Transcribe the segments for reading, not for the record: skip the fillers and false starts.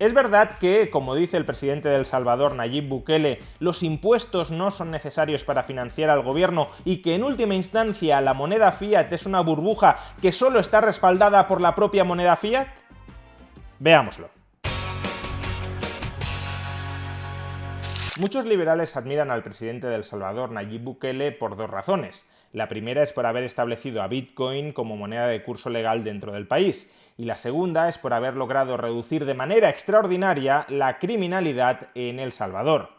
Es verdad que, como dice el presidente de El Salvador, Nayib Bukele, los impuestos no son necesarios para financiar al gobierno y que en última instancia la moneda fiat es una burbuja que solo está respaldada por la propia moneda fiat. Veámoslo. Muchos liberales admiran al presidente de El Salvador, Nayib Bukele, por dos razones. La primera es por haber establecido a Bitcoin como moneda de curso legal dentro del país, y la segunda es por haber logrado reducir de manera extraordinaria la criminalidad en El Salvador.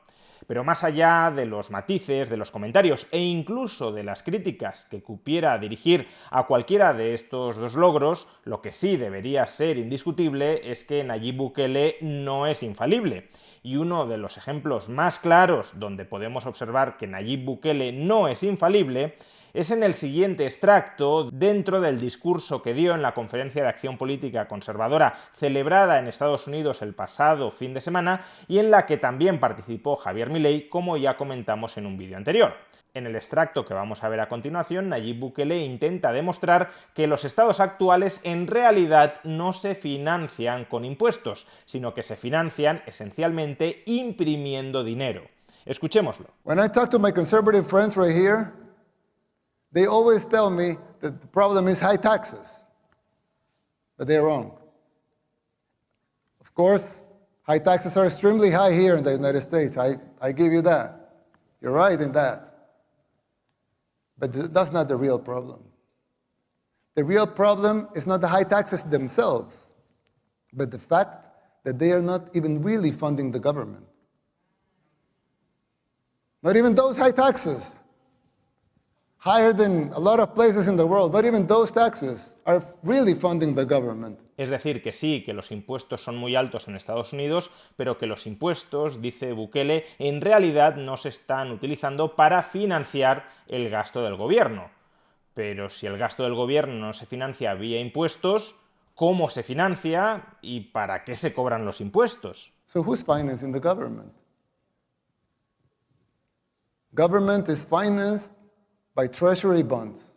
Pero más allá de los matices, de los comentarios e incluso de las críticas que cupiera dirigir a cualquiera de estos dos logros, lo que sí debería ser indiscutible es que Nayib Bukele no es infalible. Y uno de los ejemplos más claros donde podemos observar que Nayib Bukele no es infalible es en el siguiente extracto dentro del discurso que dio en la Conferencia de Acción Política Conservadora celebrada en Estados Unidos el pasado fin de semana y en la que también participó Javier Milei, como ya comentamos en un vídeo anterior. En el extracto que vamos a ver a continuación, Nayib Bukele intenta demostrar que los estados actuales en realidad no se financian con impuestos, sino que se financian esencialmente imprimiendo dinero. Escuchémoslo. When I talk to my conservative friends right here, they always tell me that the problem is high taxes, but they're wrong. Of course, high taxes are extremely high here in the United States. I give you that. You're right in that. But that's not the real problem. The real problem is not the high taxes themselves, but the fact that they are not even really funding the government. Not even those high taxes, higher than a lot of places in the world, not even those taxes are really funding the government. Es decir, que sí, que los impuestos son muy altos en Estados Unidos, pero que los impuestos, dice Bukele, en realidad no se están utilizando para financiar el gasto del gobierno. Pero si el gasto del gobierno no se financia vía impuestos, ¿cómo se financia y para qué se cobran los impuestos? So who's financing the government? Government is financed by treasury bonds.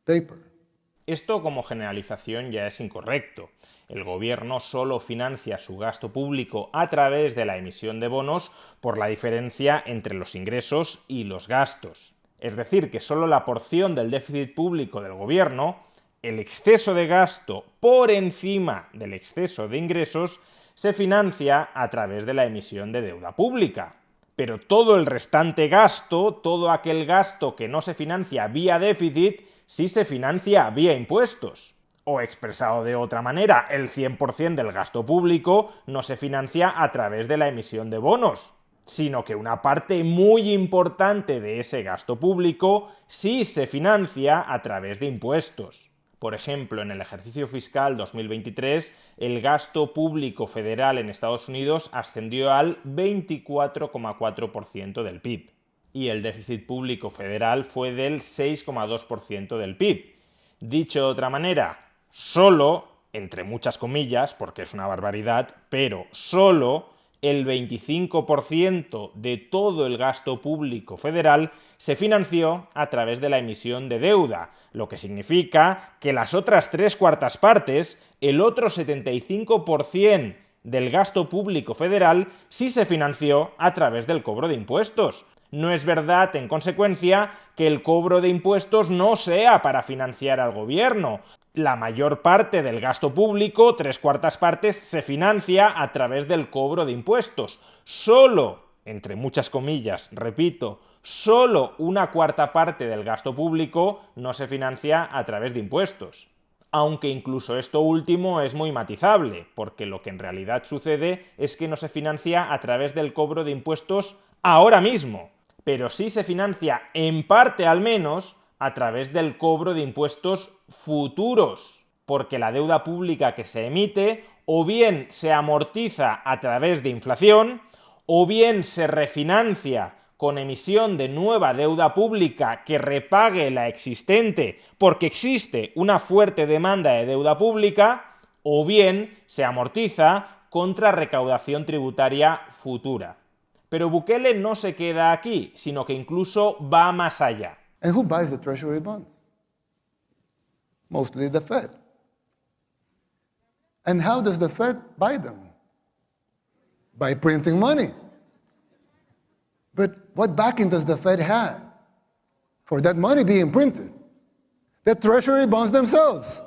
Paper. Esto como generalización ya es incorrecto. El gobierno solo financia su gasto público a través de la emisión de bonos por la diferencia entre los ingresos y los gastos. Es decir, que solo la porción del déficit público del gobierno, el exceso de gasto por encima del exceso de ingresos, se financia a través de la emisión de deuda pública. Pero todo el restante gasto, todo aquel gasto que no se financia vía déficit, sí se financia vía impuestos. O expresado de otra manera, el 100% del gasto público no se financia a través de la emisión de bonos, sino que una parte muy importante de ese gasto público sí se financia a través de impuestos. Por ejemplo, en el ejercicio fiscal 2023, el gasto público federal en Estados Unidos ascendió al 24,4% del PIB. Y el déficit público federal fue del 6,2% del PIB. Dicho de otra manera, solo, entre muchas comillas, porque es una barbaridad, pero solo el 25% de todo el gasto público federal se financió a través de la emisión de deuda, lo que significa que las otras 3/4 partes, el otro 75% del gasto público federal, sí se financió a través del cobro de impuestos. No es verdad, en consecuencia, que el cobro de impuestos no sea para financiar al gobierno. La mayor parte del gasto público, 3/4 partes, se financia a través del cobro de impuestos. Solo, entre muchas comillas, repito, solo 1/4 parte del gasto público no se financia a través de impuestos. Aunque incluso esto último es muy matizable, porque lo que en realidad sucede es que no se financia a través del cobro de impuestos ahora mismo, pero sí se financia, en parte al menos, a través del cobro de impuestos futuros, porque la deuda pública que se emite o bien se amortiza a través de inflación, o bien se refinancia con emisión de nueva deuda pública que repague la existente porque existe una fuerte demanda de deuda pública, o bien se amortiza contra recaudación tributaria futura. Pero Bukele no se queda aquí, sino que incluso va más allá. And who buys the treasury bonds? Mostly the Fed. And how does the Fed buy them? By printing money. But what backing does the Fed have for that money being printed? The Treasury bonds themselves.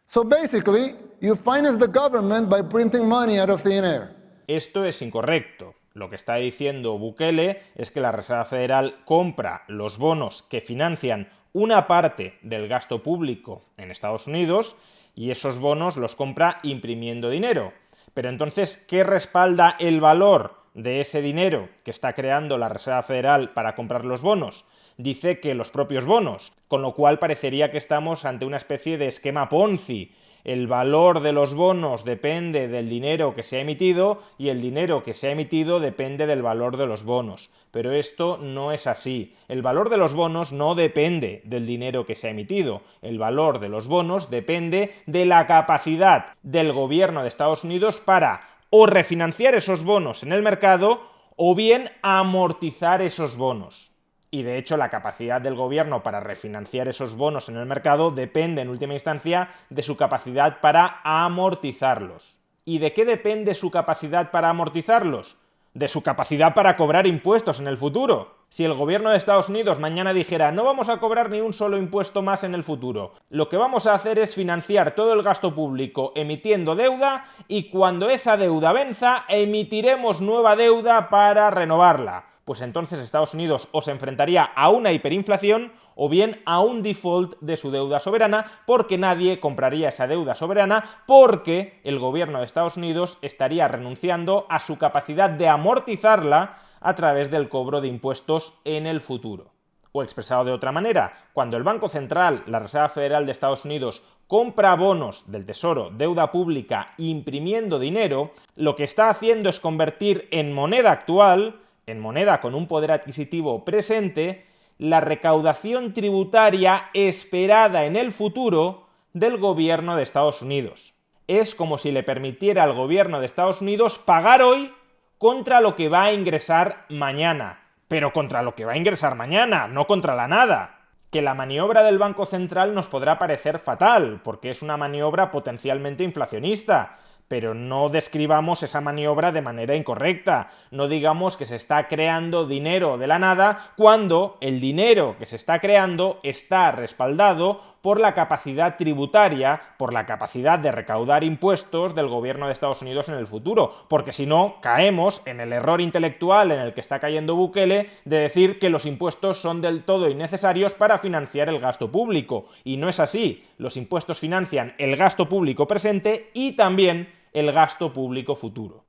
So basically, you finance the government by printing money out of thin air. Esto es incorrecto. Lo que está diciendo Bukele es que la Reserva Federal compra los bonos que financian una parte del gasto público en Estados Unidos y esos bonos los compra imprimiendo dinero. Pero entonces, ¿qué respalda el valor de ese dinero que está creando la Reserva Federal para comprar los bonos? Dice que los propios bonos, con lo cual parecería que estamos ante una especie de esquema Ponzi. El valor de los bonos depende del dinero que se ha emitido y el dinero que se ha emitido depende del valor de los bonos. Pero esto no es así. El valor de los bonos no depende del dinero que se ha emitido. El valor de los bonos depende de la capacidad del gobierno de Estados Unidos para o refinanciar esos bonos en el mercado o bien amortizar esos bonos. Y de hecho la capacidad del gobierno para refinanciar esos bonos en el mercado depende en última instancia de su capacidad para amortizarlos. ¿Y de qué depende su capacidad para amortizarlos? De su capacidad para cobrar impuestos en el futuro. Si el gobierno de Estados Unidos mañana dijera no vamos a cobrar ni un solo impuesto más en el futuro, lo que vamos a hacer es financiar todo el gasto público emitiendo deuda y cuando esa deuda venza emitiremos nueva deuda para renovarla. Pues entonces Estados Unidos o se enfrentaría a una hiperinflación o bien a un default de su deuda soberana porque nadie compraría esa deuda soberana porque el gobierno de Estados Unidos estaría renunciando a su capacidad de amortizarla a través del cobro de impuestos en el futuro. O expresado de otra manera, cuando el Banco Central, la Reserva Federal de Estados Unidos, compra bonos del Tesoro, deuda pública, imprimiendo dinero, lo que está haciendo es convertir en moneda actual, en moneda con un poder adquisitivo presente, la recaudación tributaria esperada en el futuro del gobierno de Estados Unidos. Es como si le permitiera al gobierno de Estados Unidos pagar hoy contra lo que va a ingresar mañana. Pero contra lo que va a ingresar mañana, no contra la nada. Que la maniobra del Banco Central nos podrá parecer fatal, porque es una maniobra potencialmente inflacionista. Pero no describamos esa maniobra de manera incorrecta. No digamos que se está creando dinero de la nada cuando el dinero que se está creando está respaldado por la capacidad tributaria, por la capacidad de recaudar impuestos del gobierno de Estados Unidos en el futuro. Porque si no, caemos en el error intelectual en el que está cayendo Bukele de decir que los impuestos son del todo innecesarios para financiar el gasto público. Y no es así. Los impuestos financian el gasto público presente y también el gasto público futuro.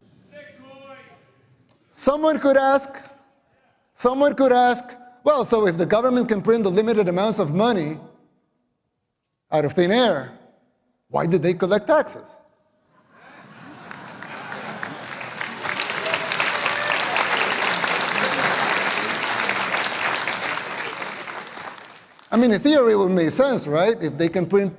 Someone could ask, well, so if the government can print the limited amounts of money out of thin air, why do they collect taxes? I mean, in theory, it would make sense, right? If they can print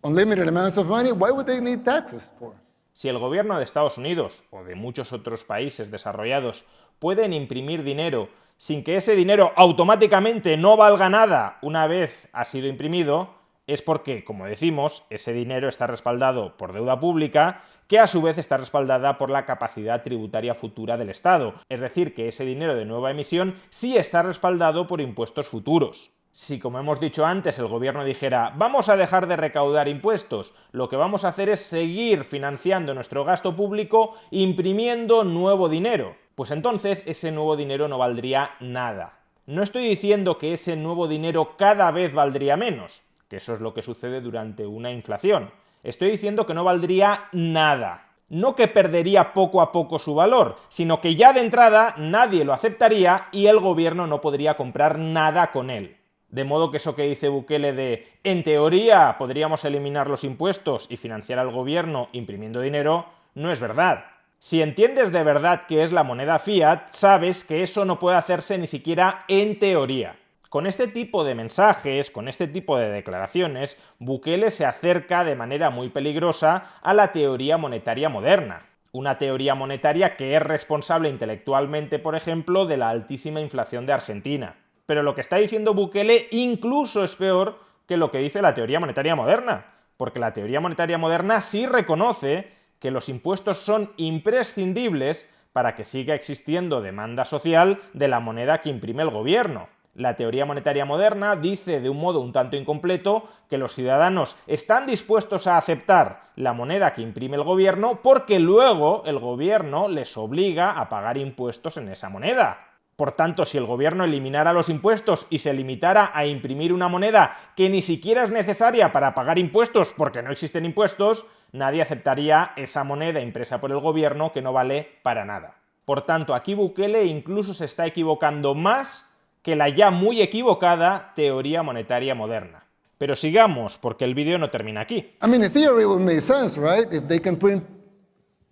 unlimited amounts of money, why would they need taxes for? Si el gobierno de Estados Unidos o de muchos otros países desarrollados pueden imprimir dinero sin que ese dinero automáticamente no valga nada una vez ha sido imprimido, es porque, como decimos, ese dinero está respaldado por deuda pública, que a su vez está respaldada por la capacidad tributaria futura del Estado. Es decir, que ese dinero de nueva emisión sí está respaldado por impuestos futuros. Si, como hemos dicho antes, el gobierno dijera vamos a dejar de recaudar impuestos, lo que vamos a hacer es seguir financiando nuestro gasto público imprimiendo nuevo dinero, pues entonces ese nuevo dinero no valdría nada. No estoy diciendo que ese nuevo dinero cada vez valdría menos, que eso es lo que sucede durante una inflación. Estoy diciendo que no valdría nada. No que perdería poco a poco su valor, sino que ya de entrada nadie lo aceptaría y el gobierno no podría comprar nada con él. De modo que eso que dice Bukele de, en teoría, podríamos eliminar los impuestos y financiar al gobierno imprimiendo dinero, no es verdad. Si entiendes de verdad qué es la moneda fiat, sabes que eso no puede hacerse ni siquiera en teoría. Con este tipo de mensajes, con este tipo de declaraciones, Bukele se acerca de manera muy peligrosa a la teoría monetaria moderna. Una teoría monetaria que es responsable intelectualmente, por ejemplo, de la altísima inflación de Argentina. Pero lo que está diciendo Bukele incluso es peor que lo que dice la teoría monetaria moderna, porque la teoría monetaria moderna sí reconoce que los impuestos son imprescindibles para que siga existiendo demanda social de la moneda que imprime el gobierno. La teoría monetaria moderna dice de un modo un tanto incompleto que los ciudadanos están dispuestos a aceptar la moneda que imprime el gobierno porque luego el gobierno les obliga a pagar impuestos en esa moneda. Por tanto, si el gobierno eliminara los impuestos y se limitara a imprimir una moneda que ni siquiera es necesaria para pagar impuestos porque no existen impuestos, nadie aceptaría esa moneda impresa por el gobierno que no vale para nada. Por tanto, aquí Bukele incluso se está equivocando más que la ya muy equivocada teoría monetaria moderna. Pero sigamos, porque el vídeo no termina aquí. I mean, in theory, it would make sense, right? If they can print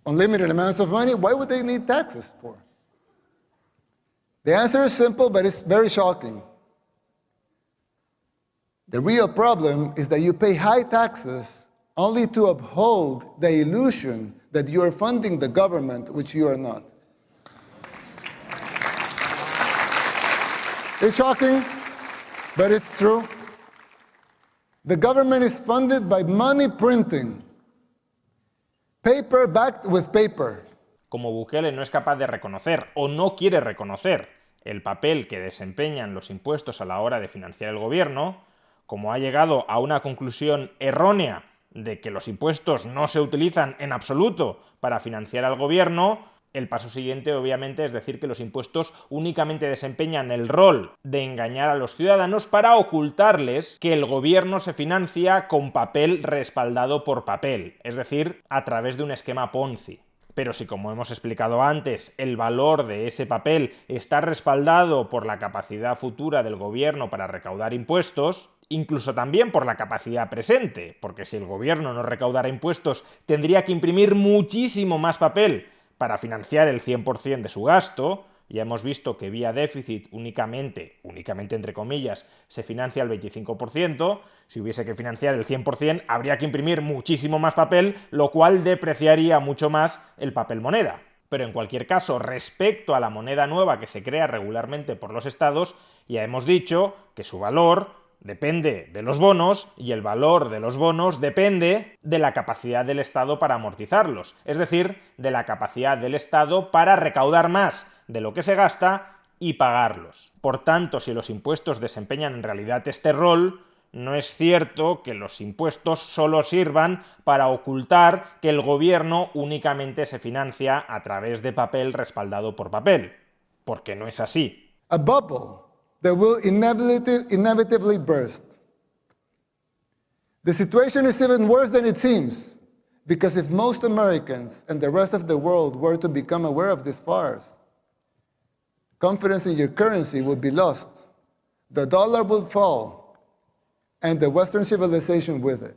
unlimited amounts of money, why would they need taxes for? The answer is simple, but it's very shocking. The real problem is that you pay high taxes only to uphold the illusion that you are funding the government, which you are not. It's shocking, but it's true. The government is funded by money printing. Paper backed with paper. Como Bukele no es capaz de reconocer o no quiere reconocer el papel que desempeñan los impuestos a la hora de financiar el gobierno, como ha llegado a una conclusión errónea de que los impuestos no se utilizan en absoluto para financiar al gobierno, el paso siguiente obviamente es decir que los impuestos únicamente desempeñan el rol de engañar a los ciudadanos para ocultarles que el gobierno se financia con papel respaldado por papel, es decir, a través de un esquema Ponzi. Pero si, como hemos explicado antes, el valor de ese papel está respaldado por la capacidad futura del gobierno para recaudar impuestos, incluso también por la capacidad presente, porque si el gobierno no recaudara impuestos tendría que imprimir muchísimo más papel para financiar el 100% de su gasto. Ya hemos visto que vía déficit únicamente entre comillas, se financia el 25%, si hubiese que financiar el 100% habría que imprimir muchísimo más papel, lo cual depreciaría mucho más el papel moneda. Pero en cualquier caso, respecto a la moneda nueva que se crea regularmente por los estados, ya hemos dicho que su valor depende de los bonos y el valor de los bonos depende de la capacidad del Estado para amortizarlos, es decir, de la capacidad del Estado para recaudar más de lo que se gasta y pagarlos. Por tanto, si los impuestos desempeñan en realidad este rol, no es cierto que los impuestos solo sirvan para ocultar que el gobierno únicamente se financia a través de papel respaldado por papel, porque no es así. A bubble that will inevitably burst. The situation is even worse than it seems, because if most Americans and the rest of the world were to become aware of this farce, confidence in your currency would be lost, the dollar would fall, and the Western civilization with it.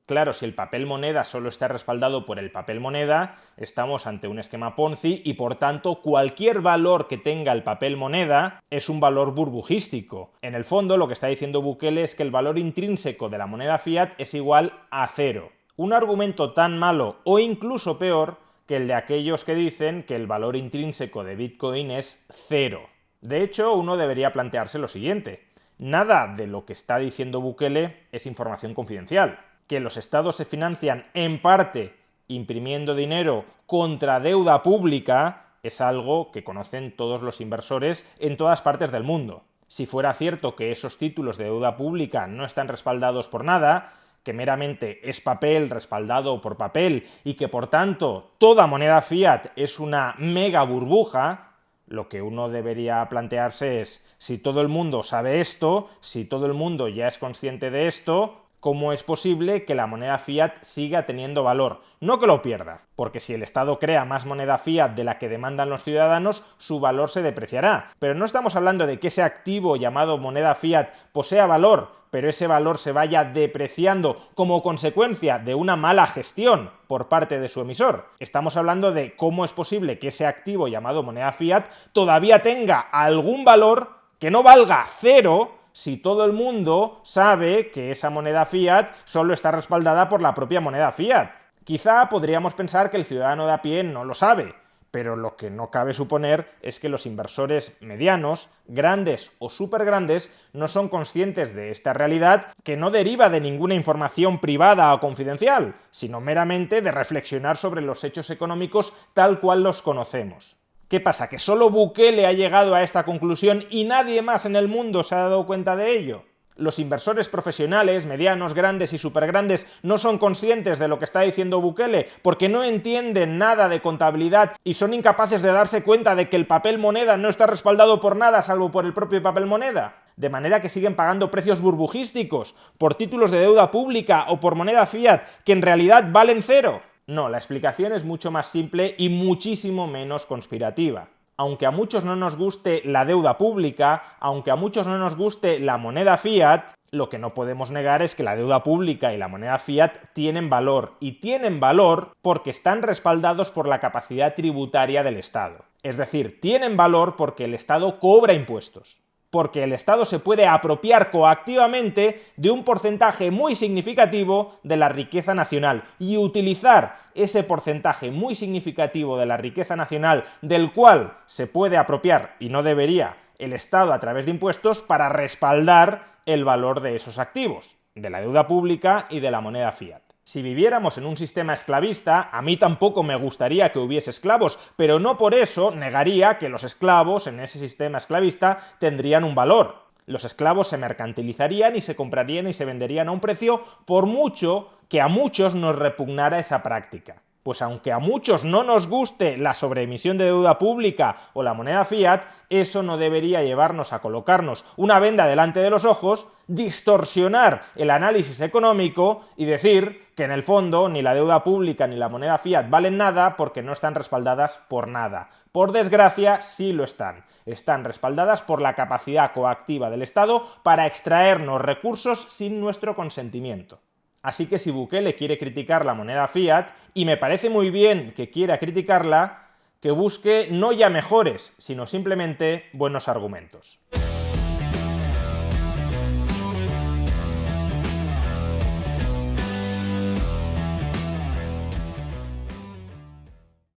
Claro, si el papel moneda solo está respaldado por el papel moneda, estamos ante un esquema Ponzi y por tanto cualquier valor que tenga el papel moneda es un valor burbujístico. En el fondo lo que está diciendo Bukele es que el valor intrínseco de la moneda fiat es igual a cero. Un argumento tan malo o incluso peor que el de aquellos que dicen que el valor intrínseco de Bitcoin es cero. De hecho, uno debería plantearse lo siguiente: nada de lo que está diciendo Bukele es información confidencial. Que los estados se financian en parte imprimiendo dinero contra deuda pública es algo que conocen todos los inversores en todas partes del mundo. Si fuera cierto que esos títulos de deuda pública no están respaldados por nada, que meramente es papel respaldado por papel y que por tanto toda moneda fiat es una mega burbuja, lo que uno debería plantearse es: si todo el mundo sabe esto, si todo el mundo ya es consciente de esto, ¿cómo es posible que la moneda fiat siga teniendo valor? No que lo pierda, porque si el Estado crea más moneda fiat de la que demandan los ciudadanos, su valor se depreciará. Pero no estamos hablando de que ese activo llamado moneda fiat posea valor, pero ese valor se vaya depreciando como consecuencia de una mala gestión por parte de su emisor. Estamos hablando de cómo es posible que ese activo llamado moneda fiat todavía tenga algún valor que no valga cero, si todo el mundo sabe que esa moneda fiat solo está respaldada por la propia moneda fiat. Quizá podríamos pensar que el ciudadano de a pie no lo sabe, pero lo que no cabe suponer es que los inversores medianos, grandes o supergrandes no son conscientes de esta realidad que no deriva de ninguna información privada o confidencial, sino meramente de reflexionar sobre los hechos económicos tal cual los conocemos. ¿Qué pasa? ¿Que solo Bukele ha llegado a esta conclusión y nadie más en el mundo se ha dado cuenta de ello? Los inversores profesionales, medianos, grandes y supergrandes no son conscientes de lo que está diciendo Bukele porque no entienden nada de contabilidad y son incapaces de darse cuenta de que el papel moneda no está respaldado por nada salvo por el propio papel moneda. De manera que siguen pagando precios burbujísticos por títulos de deuda pública o por moneda fiat que en realidad valen cero. No, la explicación es mucho más simple y muchísimo menos conspirativa. Aunque a muchos no nos guste la deuda pública, aunque a muchos no nos guste la moneda fiat, lo que no podemos negar es que la deuda pública y la moneda fiat tienen valor, y tienen valor porque están respaldados por la capacidad tributaria del Estado. Es decir, tienen valor porque el Estado cobra impuestos. Porque el Estado se puede apropiar coactivamente de un porcentaje muy significativo de la riqueza nacional y utilizar ese porcentaje muy significativo de la riqueza nacional del cual se puede apropiar, y no debería, el Estado a través de impuestos para respaldar el valor de esos activos, de la deuda pública y de la moneda fiat. Si viviéramos en un sistema esclavista, a mí tampoco me gustaría que hubiese esclavos, pero no por eso negaría que los esclavos en ese sistema esclavista tendrían un valor. Los esclavos se mercantilizarían y se comprarían y se venderían a un precio, por mucho que a muchos nos repugnara esa práctica. Pues aunque a muchos no nos guste la sobreemisión de deuda pública o la moneda fiat, eso no debería llevarnos a colocarnos una venda delante de los ojos, distorsionar el análisis económico y decir que en el fondo ni la deuda pública ni la moneda fiat valen nada porque no están respaldadas por nada. Por desgracia, sí lo están. Están respaldadas por la capacidad coactiva del Estado para extraernos recursos sin nuestro consentimiento. Así que si Bukele quiere criticar la moneda fiat, y me parece muy bien que quiera criticarla, que busque no ya mejores, sino simplemente buenos argumentos.